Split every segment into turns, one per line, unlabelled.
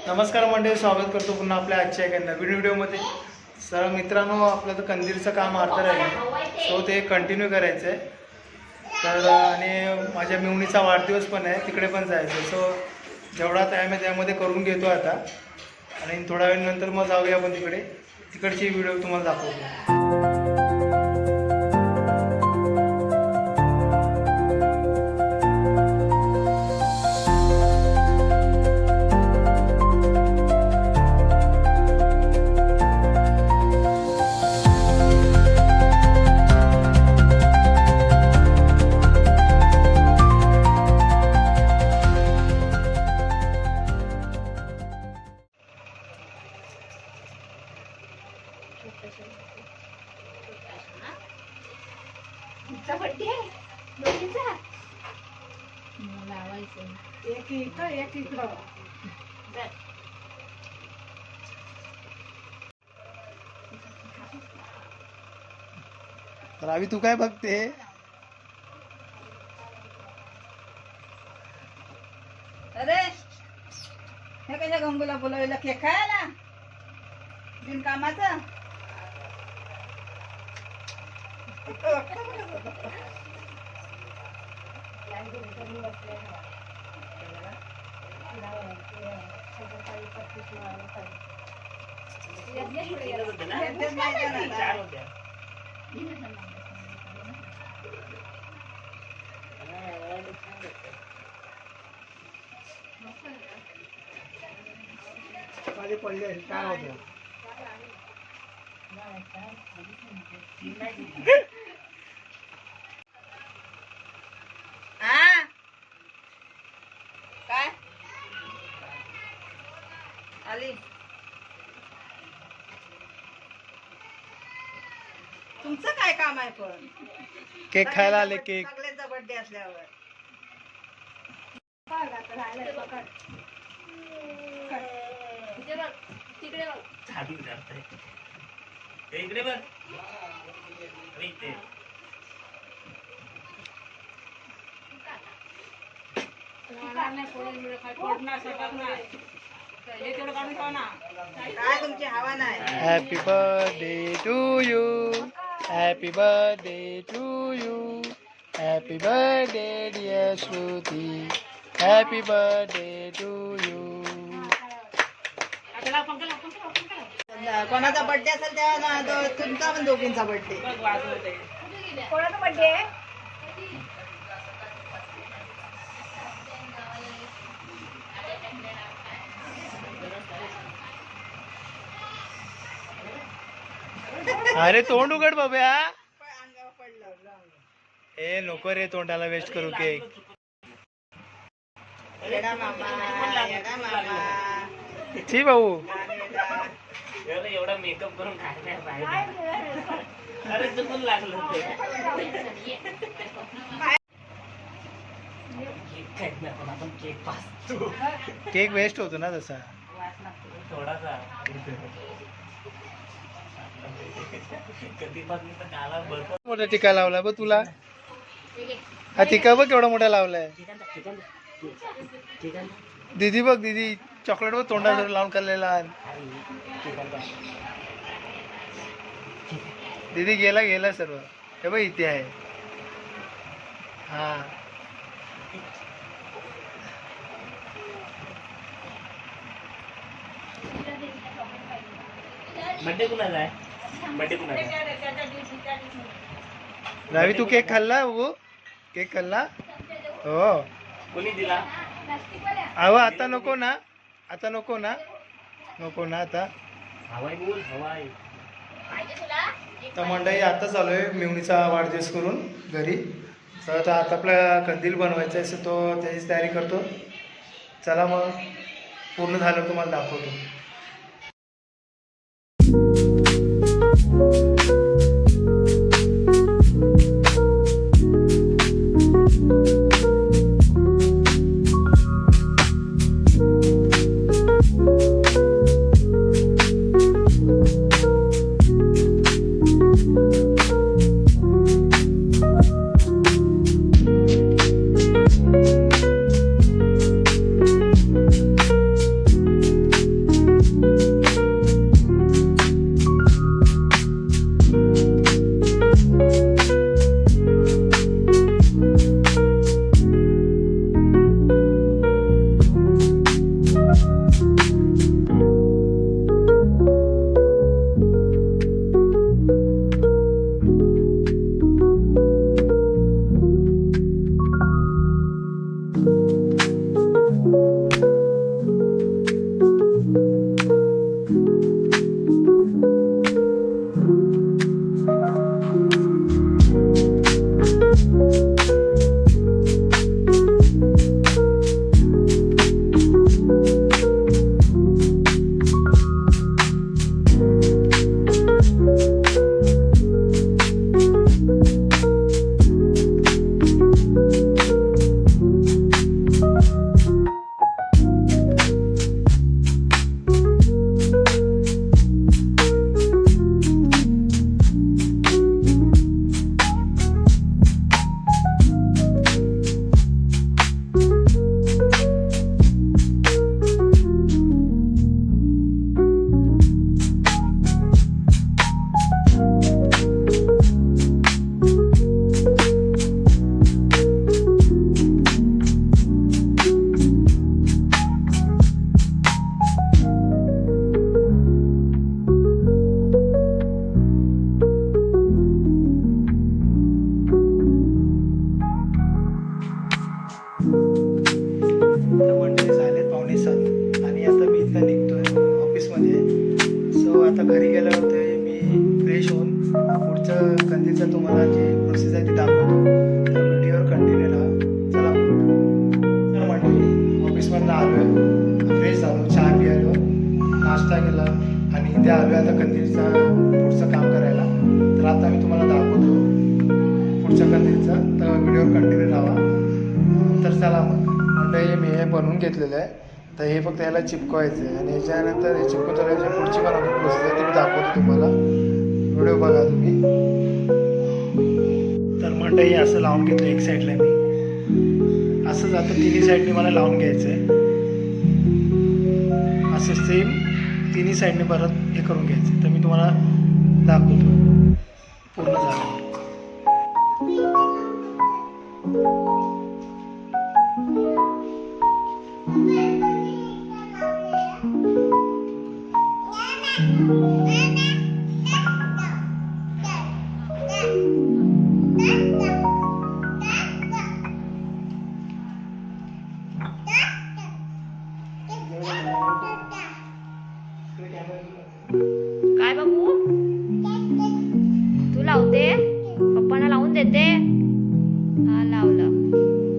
नमस्कार मंडळी, स्वागत करतो पुन्हा आपल्या आजच्या एका नवीन व्हिडिओमध्ये. सर मित्रांनो, आपलं तर कंदीलचं काम अर्ध राहिलं, सो ते कंटिन्यू करायचं आहे. तर आणि माझ्या मिवणीचा वाढदिवस पण आहे, तिकडे पण जायचं. सो जेवढा टाईम आहे त्यामध्ये करून घेतो आता, आणि थोड्या वेळानंतर मग जाऊया आपण तिकडे. तिकडची व्हिडिओ तुम्हाला दाखवतो.
एक इकडं एक इकडं.
रावी, तू काय बघते?
अरे हे कशा गंगूला बोलावलं केक खायला बिन कामाचं.
माझे पडले काय होतं?
काय आली? तुमचं काय काम आहे पण?
केक खायला आले. केक
सगळ्यांचा बर्थडे असल्यावर
तिकडे बघ. इकडे बघ.
काय तुमची हवा नाही?
Happy birthday to you, happy birthday to you, happy birthday dear Shruti, happy birthday to you.
कोणाचा बर्थडे असेल तेव्हा तुमचा पण दोघींचा बर्थडे. कोणाचा बर्थडे?
अरे तोंड उघड बाब्या.
अंगावर पडलं.
ए नको रे, तोंडाला वेस्ट करू केक.
येडा मामा, येडा मामा.
छी भाऊ.
एवढा मेकअप करून काय नाही पाहिजे. अरे चुकून लागलं ते. केक खायत नाही पण आपण केक पाचतो.
केक वेस्ट होतो ना तसा.
थोडासा कधीपासून तर काला बघ.
मोठा टिका लावलाय बघ तुला. हा टिका बघ केवढा मोठा लावलाय. दीदी बघ, दीदी चॉकलेट बघ तोंडावर लावून खाल्लेला. दीदी गेला गेला सर्व. हे बघ इथे आहे. हा
बड्डे कुणाचा आहे? बड्डे कुणाचा?
रावी, तू केक खाल्ला? हो केक खाल्ला. हो.
कोणी दिला?
अहो आता नको ना, आता नको ना, नको ना आता.
हवाई बोल, हवाई.
तर मंडळी, आता चालू आहे मिवणीचा वाढदिवस करून घरी. तर आता आपला कंदील बनवायचा आहे, तो त्याची तयारी करतो. चला मग, पूर्ण झालं तुम्हाला दाखवतो. फ्रेश झालो, चहा पियालो, नाश्ता केला आणि इथे आलो आता कंदीलचा पुढचं काम करायला. तर आता मी तुम्हाला दाखवतो पुढच्या कंदीलचं, तर व्हिडिओ कंटिन्यू राहा. तर चला मग मंडळी, मी हे बनवून घेतलेलं आहे. तर हे फक्त याला चिपकवायचं आहे आणि याच्यानंतर हे चिपकून झाल्याच्या पुढची बनवण्याची प्रोसेस आहे ती मी दाखवतो तुम्हाला. व्हिडिओ बघा तुम्ही. तर मंडळी असं लावून घेतलं एक साईडला मी, असंच आता तिन्ही साईडने मला लावून घ्यायचं आहे. असं सेम तिन्ही साईडने परत हे करून घ्यायचं. तर मी तुम्हाला दाखवतो पूर्ण झालं.
काय बाबू तू लावते, पप्पांना लावून देते. हा लावलं,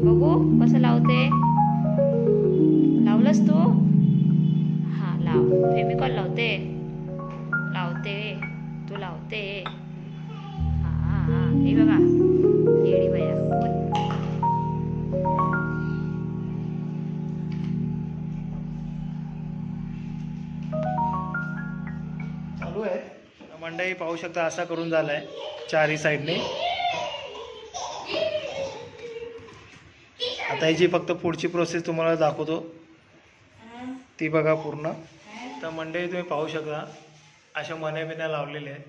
बघू कसं लावते. लावलंस तू? हा लाव. फेमिकॉल लावते, लावते तू लावते. हा हा हा, हे बघा येडी बाया.
चालू आहे मंडळी, पाहू शकता असा करून झालाय चारही साईडने. आता याची फक्त पुढची प्रोसेस तुम्हाला दाखवतो, ती बघा पूर्ण. तर मंडळी तुम्ही पाहू शकता अशा मण्या बिण्या लावलेल्या आहेत,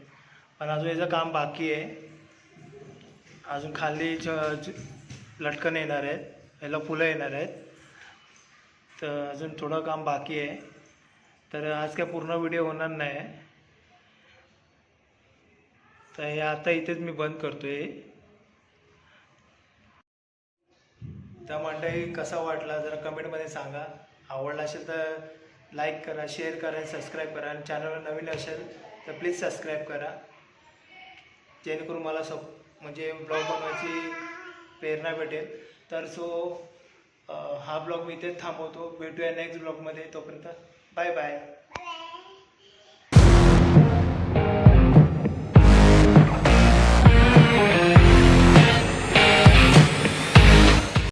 पण अजून याचं काम बाकी आहे. अजून खाली लटकन येणार आहेत, याला फुलं येणार आहेत. तर अजून थोडं काम बाकी आहे. तर आज काय पूर्ण व्हिडिओ होणार नाही. तर हे आता इथेच मी बंद करतोय. तर मंडळी कसा वाटला जरा कमेंटमध्ये सांगा. आवडला असेल तर लाईक करा, शेअर करा, सबस्क्राईब करा. आणि चॅनलवर नवीन असेल तर प्लीज सबस्क्राईब करा, जेणेकरून मला म्हणजे ब्लॉग बनवायची प्रेरणा भेटेल. तर हा ब्लॉग मी इथेच थांबवतो. भेटूया नेक्स्ट ब्लॉगमध्ये. तोपर्यंत बाय बाय.